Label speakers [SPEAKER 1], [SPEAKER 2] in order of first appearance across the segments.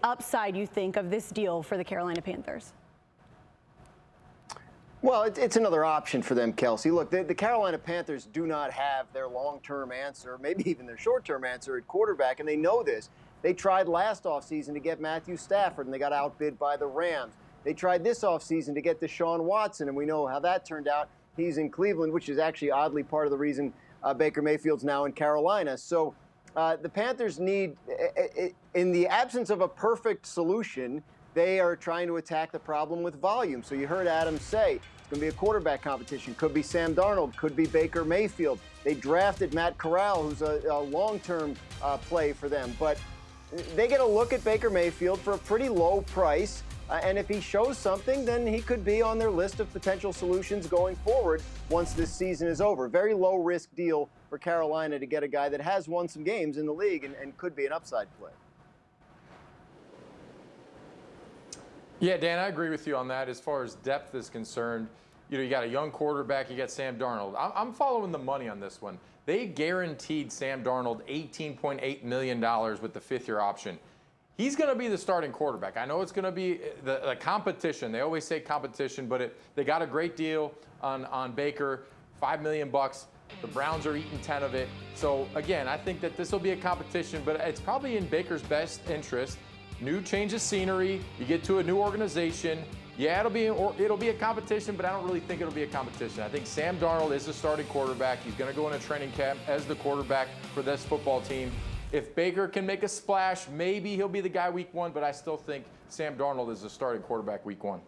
[SPEAKER 1] upside you think of this deal for the Carolina Panthers?
[SPEAKER 2] Well, it's another option for them, Kelsey. Look, the Carolina Panthers do not have their long-term answer, maybe even their short-term answer at quarterback, and they know this. They tried last offseason to get Matthew Stafford, and they got outbid by the Rams. They tried this offseason to get Deshaun Watson, and we know how that turned out. He's in Cleveland, which is actually oddly part of the reason Baker Mayfield's now in Carolina. So the Panthers need, in the absence of a perfect solution, they are trying to attack the problem with volume. So you heard Adam say it's going to be a quarterback competition. Could be Sam Darnold. Could be Baker Mayfield. They drafted Matt Corral, who's a long-term play for them. But they get a look at Baker Mayfield for a pretty low price. And if he shows something, then he could be on their list of potential solutions going forward once this season is over. Very low-risk deal for Carolina to get a guy that has won some games in the league and could be an upside play.
[SPEAKER 3] Yeah, Dan, I agree with you on that. As far as depth is concerned, you got a young quarterback, you got Sam Darnold. I'm following the money on this one. They guaranteed Sam Darnold $18.8 million with the fifth-year option. He's going to be the starting quarterback. I know it's going to be the competition. They always say competition, but they got a great deal on Baker, $5 million. The Browns are eating 10 of it. So, again, I think that this will be a competition, but it's probably in Baker's best interest. New change of scenery. You get to a new organization. Yeah, it'll be a competition, but I don't really think it'll be a competition. I think Sam Darnold is the starting quarterback. He's going to go in a training camp as the quarterback for this football team. If Baker can make a splash, maybe he'll be the guy week one, but I still think Sam Darnold is the starting quarterback week one.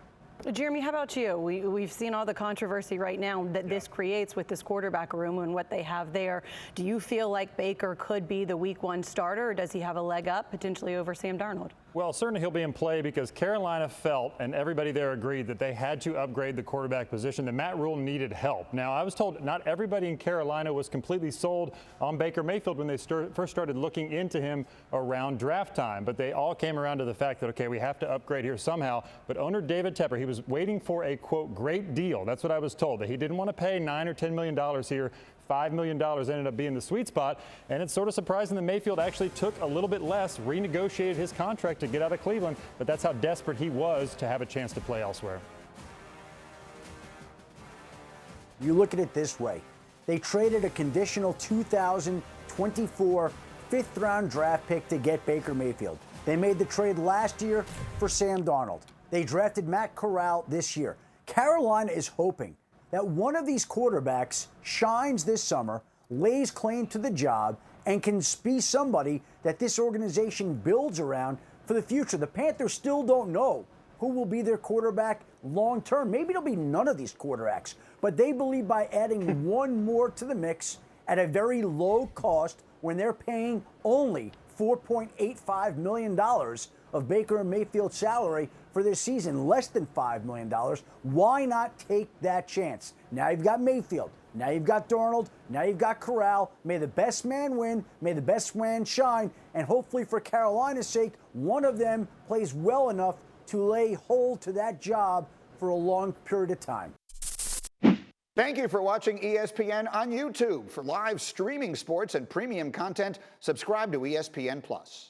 [SPEAKER 1] Jeremy, how about you? We've seen all the controversy right now that this creates with this quarterback room and what they have there. Do you feel like Baker could be the week one starter, or does he have a leg up potentially over Sam Darnold?
[SPEAKER 4] Well, certainly he'll be in play because Carolina felt, and everybody there agreed, that they had to upgrade the quarterback position, that Matt Rule needed help. Now, I was told not everybody in Carolina was completely sold on Baker Mayfield when they first started looking into him around draft time, but they all came around to the fact that, okay, we have to upgrade here somehow. But owner David Tepper, he was waiting for a, quote, great deal. That's what I was told, that he didn't want to pay $9 or $10 million here. $5 million ended up being the sweet spot, and it's sort of surprising that Mayfield actually took a little bit less, renegotiated his contract to get out of Cleveland, but that's how desperate he was to have a chance to play elsewhere.
[SPEAKER 5] You look at it this way. They traded a conditional 2024 fifth-round draft pick to get Baker Mayfield. They made the trade last year for Sam Darnold. They drafted Matt Corral this year. Carolina is hoping that one of these quarterbacks shines this summer, lays claim to the job, and can be somebody that this organization builds around for the future. The Panthers still don't know who will be their quarterback long term. Maybe it'll be none of these quarterbacks, but they believe by adding one more to the mix at a very low cost, when they're paying only $4.85 million of Baker and Mayfield's salary for this season, less than $5 million. Why not take that chance? Now you've got Mayfield. Now you've got Darnold. Now you've got Corral. May the best man win. May the best man shine. And hopefully for Carolina's sake, one of them plays well enough to lay hold to that job for a long period of time.
[SPEAKER 6] Thank you for watching ESPN on YouTube. For live streaming sports and premium content, subscribe to ESPN+.